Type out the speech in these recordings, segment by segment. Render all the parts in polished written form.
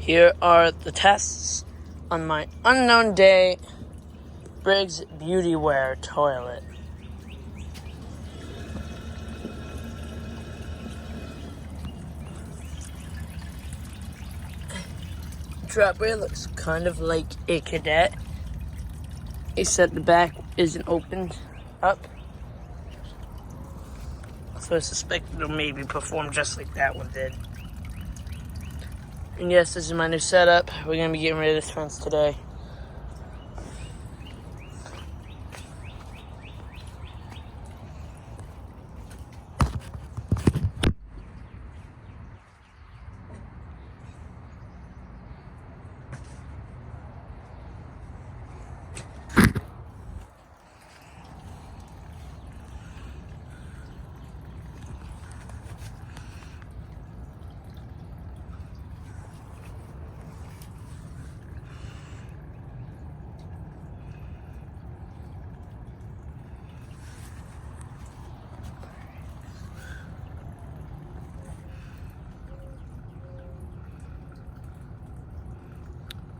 Here are the tests on my unknown day Briggs beautyware toilet. Dropper looks kind of like a cadet, except the back isn't opened up. So I suspect it'll maybe perform just like that one did. And yes, this is my new setup. We're going to be getting rid of this fence today.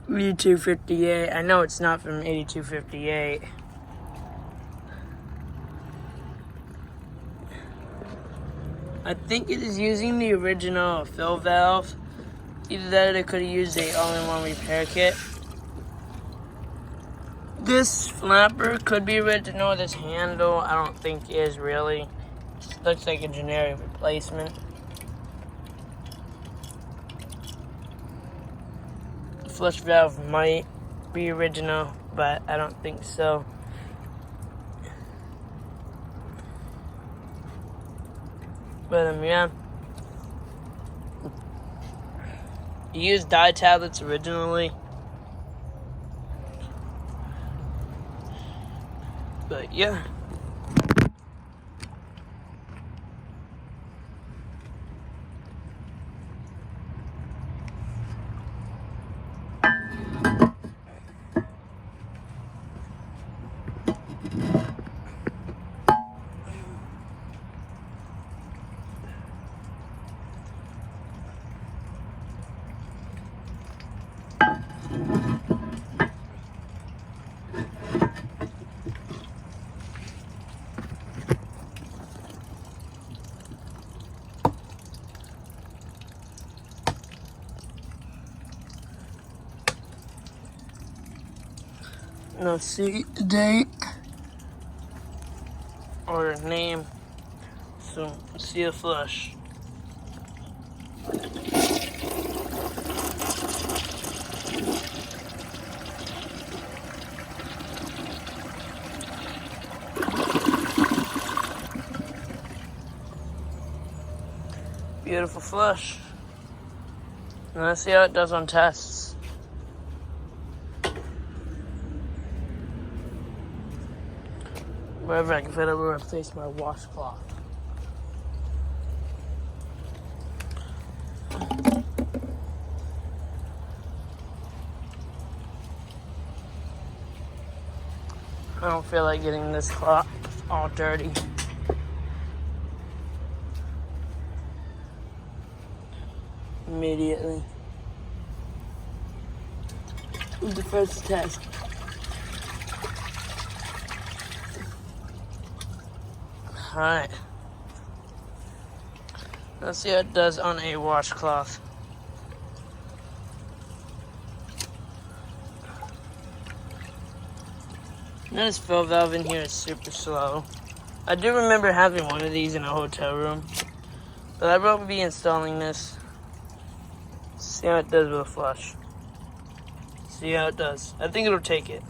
$82.58. I know it's not from $82.58. I think it is using the original fill valve. Either that or they could have used a all-in-one repair kit. This flapper could be original. This handle I don't think is really. It looks like a generic replacement. Flush valve might be original, but I don't think so. But yeah. You use dye tablets originally. But yeah. No see date or name, so see a flush. Beautiful flush. And let's see how it does on tests. Wherever I can fit it, we'll replace my washcloth. I don't feel like getting this cloth all dirty. Immediately. The first test. Alright. Let's see how it does on a washcloth. Now this fill valve in here is super slow. I do remember having one of these in a hotel room, but I will be installing this. See how it does with a flush. See how it does. I think it'll take it.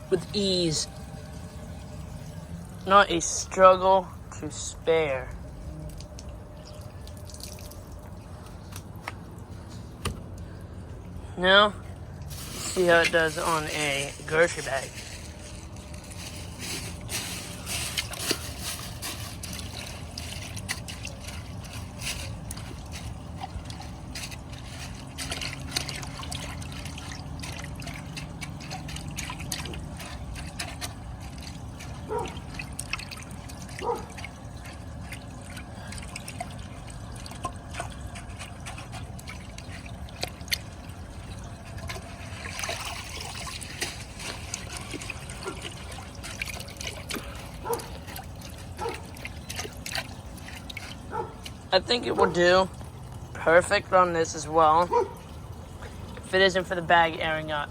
With ease. Not a struggle to spare. Now, see how it does on a grocery bag. I think it will do perfect on this as well. If it isn't for the bag airing up.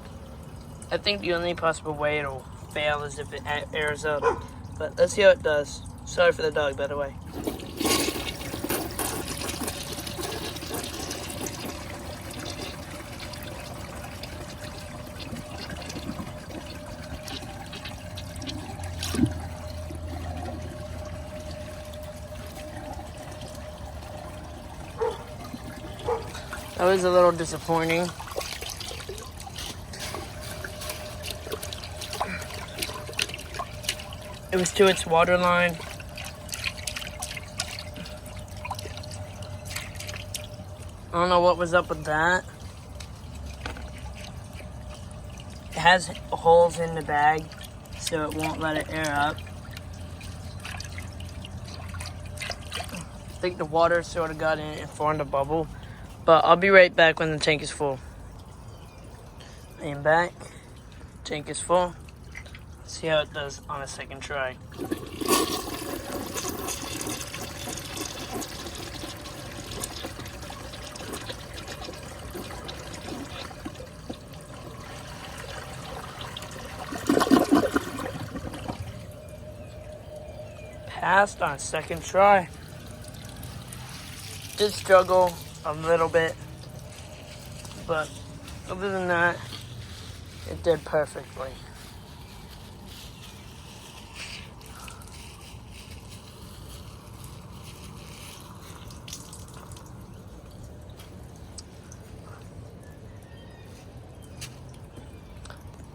I think the only possible way it'll fail is if it airs up. But let's see how it does. Sorry for the dog, by the way. That was a little disappointing. It was to its water line. I don't know what was up with that. It has holes in the bag, so it won't let it air up. I think the water sort of got in it and formed a bubble. But I'll be right back when the tank is full. I am back. Tank is full. Let's see how it does on a second try. Passed on a second try. Did struggle a little bit, but other than that, it did perfectly.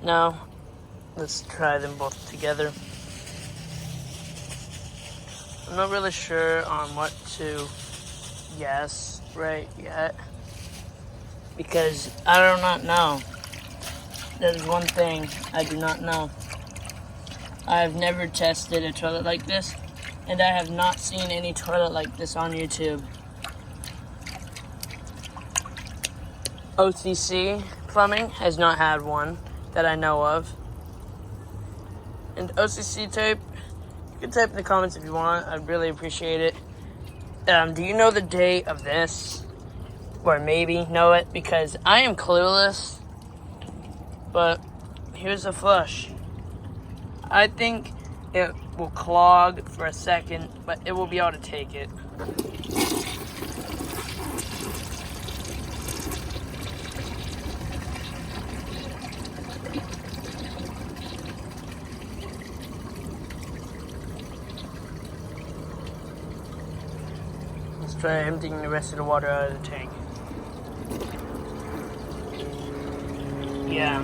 Now, let's try them both together. I'm not really sure on what to guess right yet, because I do not know. That is one thing I do not know. I have never tested a toilet like this, and I have not seen any toilet like this on YouTube. OCC Plumbing has not had one that I know of. And OCC tape, you can type in the comments if you want. I'd really appreciate it. Do you know the date of this? Or maybe know it, because I am clueless. But here's a flush. I think it will clog for a second, but it will be able to take it. Let's try emptying the rest of the water out of the tank. Yeah,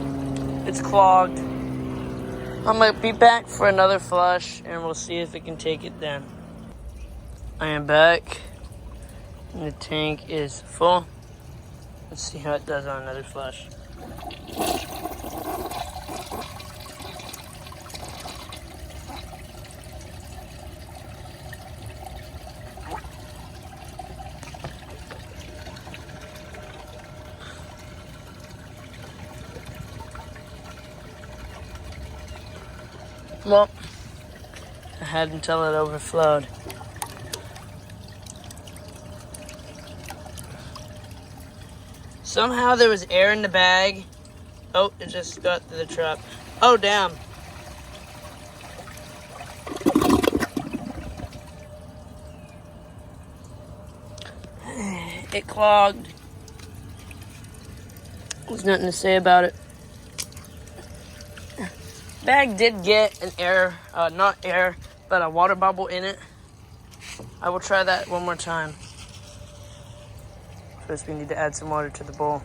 it's clogged. I might be back for another flush, and we'll see if it can take it then. I am back, and the tank is full. Let's see how it does on another flush. Well, I had until it overflowed. Somehow there was air in the bag. Oh, it just got to the trap. Oh, damn. It clogged. There's nothing to say about it. Bag did get an not air, but a water bubble in it. I will try that one more time. First, we need to add some water to the bowl.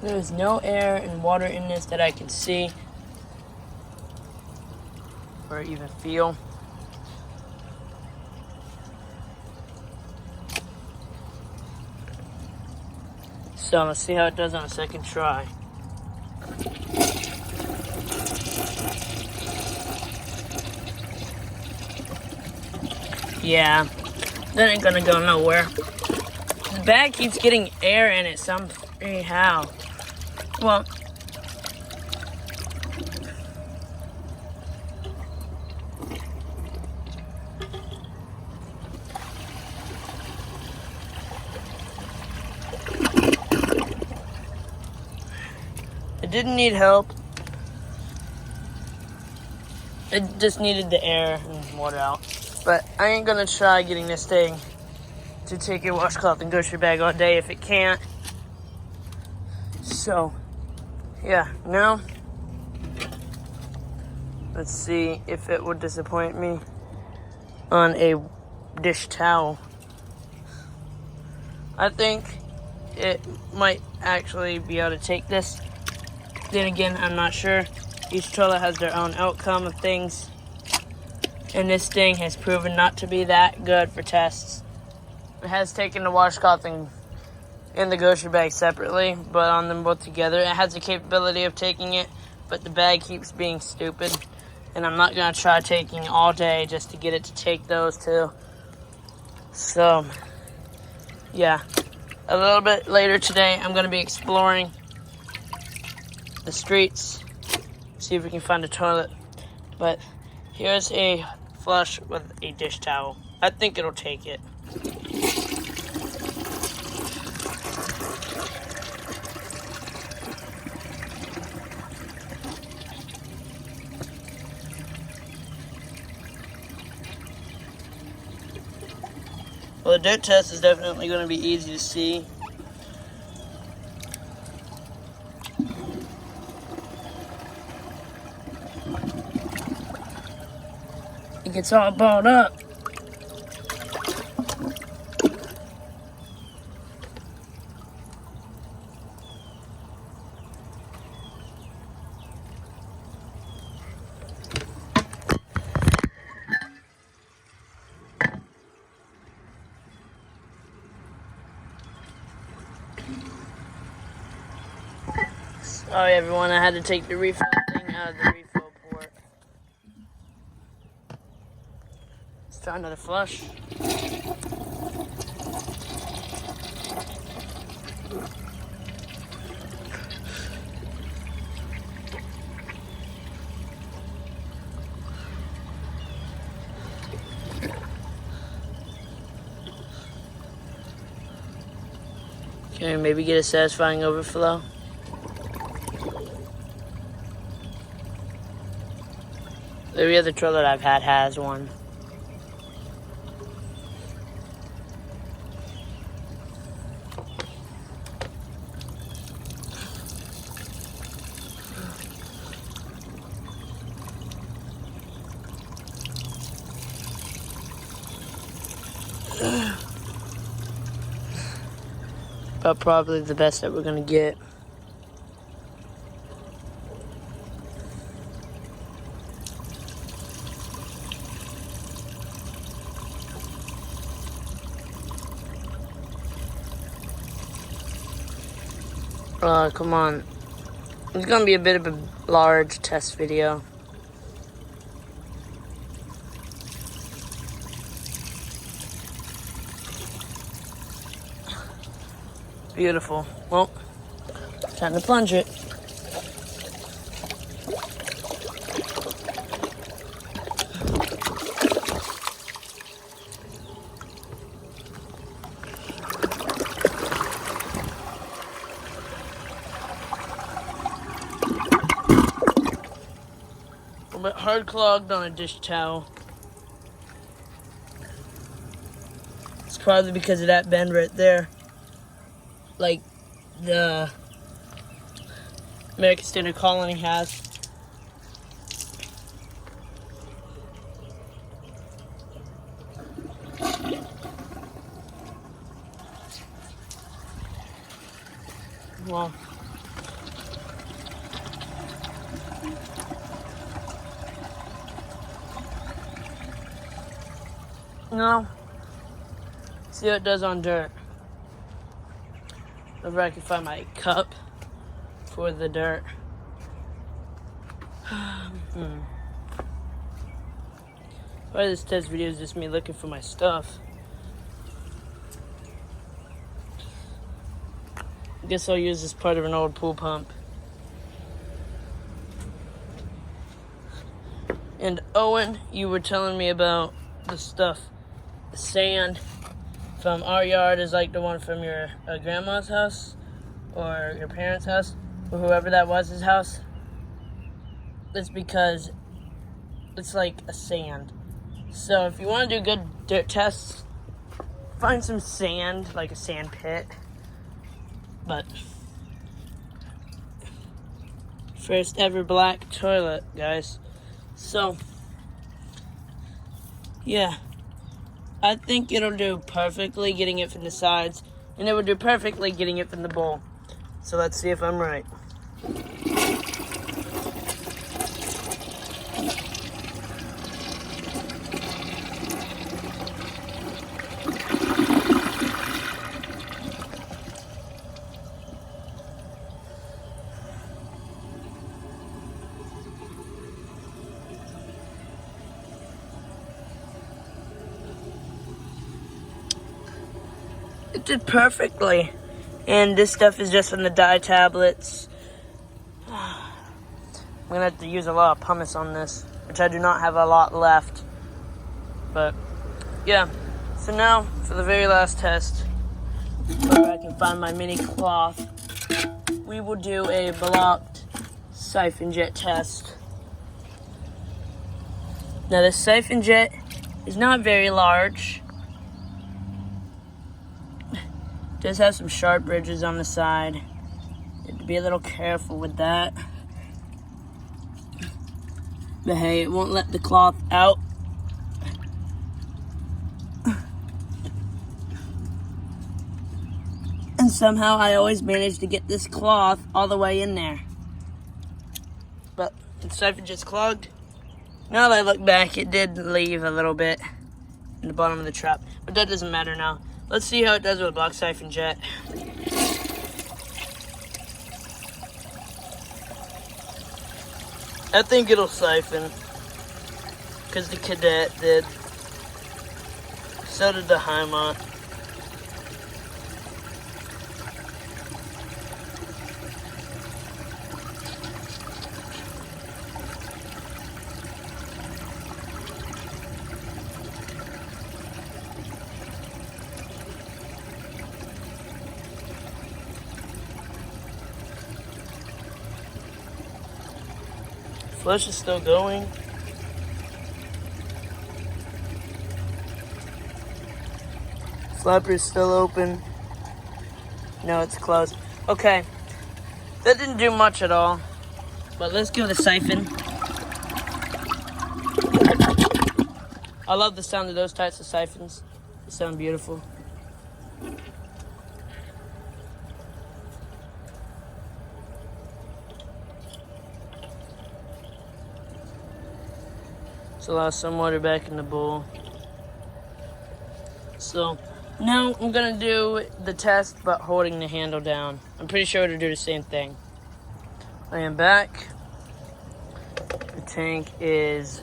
There is no air and water in this that I can see or even feel. So let's see how it does on a second try. Yeah, that ain't gonna go nowhere. The bag keeps getting air in it somehow. Well, it didn't need help. It just needed the air and water out. But I ain't gonna try getting this thing to take a washcloth and grocery bag all day if it can't. So, yeah, now let's see if it would disappoint me on a dish towel. I think it might actually be able to take this. Then again, I'm not sure. Each toilet has their own outcome of things. And this thing has proven not to be that good for tests. It has taken the washcloth and the grocery bag separately, but on them both together, it has the capability of taking it, but the bag keeps being stupid. And I'm not going to try taking all day just to get it to take those two. So, yeah. A little bit later today, I'm going to be exploring the streets, see if we can find a toilet. But here's a flush with a dish towel. I think it'll take it. Well, the dirt test is definitely going to be easy to see. It gets all balled up. Sorry everyone, I had to take the refill thing out of the refill port. Let's try another flush. Okay, maybe get a satisfying overflow. Every other toilet I've had has one. But probably the best that we're gonna get. Come on. It's gonna be a bit of a large test video. Beautiful. Well, time to plunge it. A bit hard clogged on a dish towel. It's probably because of that bend right there. Like the American Standard Colony has. Well, no. See what it does on dirt. If I can find my cup for the dirt. Part of this test video is just me looking for my stuff. I guess I'll use this part of an old pool pump. And Owen, you were telling me about the stuff. The sand from our yard is like the one from your grandma's house or your parents' house or whoever that was his house. It's because it's like a sand. So if you want to do good dirt tests, find some sand, like a sand pit. But first ever black toilet, guys. So yeah, I think it'll do perfectly getting it from the sides, and it will do perfectly getting it from the bowl. So let's see if I'm right. It did perfectly. And this stuff is just from the dye tablets. I'm gonna have to use a lot of pumice on this, which I do not have a lot left. But yeah, so now for the very last test, where I can find my mini cloth, we will do a blocked siphon jet test. Now this siphon jet is not very large. It does have some sharp ridges on the side. You have to be a little careful with that. But hey, it won't let the cloth out. And somehow I always manage to get this cloth all the way in there. But the siphon just clogged. Now that I look back, it did leave a little bit in the bottom of the trap. But that doesn't matter now. Let's see how it does with a block siphon jet. I think it'll siphon, because the Cadet did. So did the Heimat. Flush is still going. Flapper is still open. No, it's closed. Okay, that didn't do much at all. But let's give it a siphon. I love the sound of those types of siphons. They sound beautiful. Allow some water back in the bowl. So now I'm gonna do the test but holding the handle down. I'm pretty sure it'll do the same thing. I am back. The tank is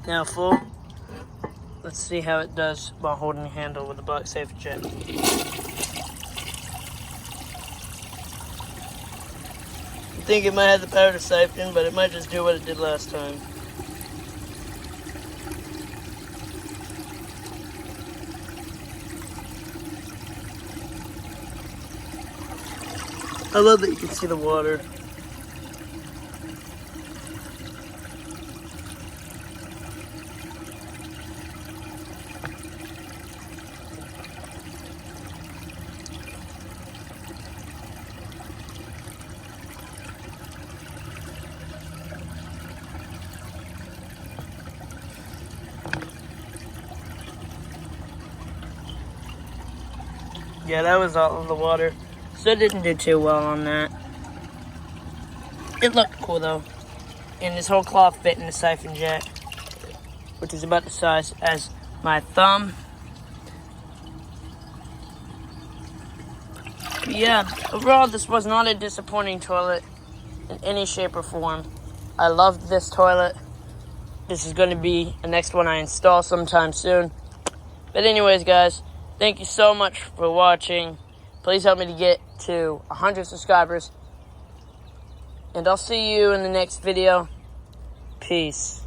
now full. Let's see how it does while holding the handle with the black siphon jet. I think it might have the power to siphon, but it might just do what it did last time. I love that you can see the water. Yeah, that was all of the water. So it didn't do too well on that. It looked cool though. And this whole cloth fit in the siphon jet. which is about the size as my thumb. But yeah, overall this was not a disappointing toilet in any shape or form. I loved this toilet. This is going to be the next one I install sometime soon. But anyways, guys, thank you so much for watching. Please help me to get to 100 subscribers. And I'll see you in the next video. Peace.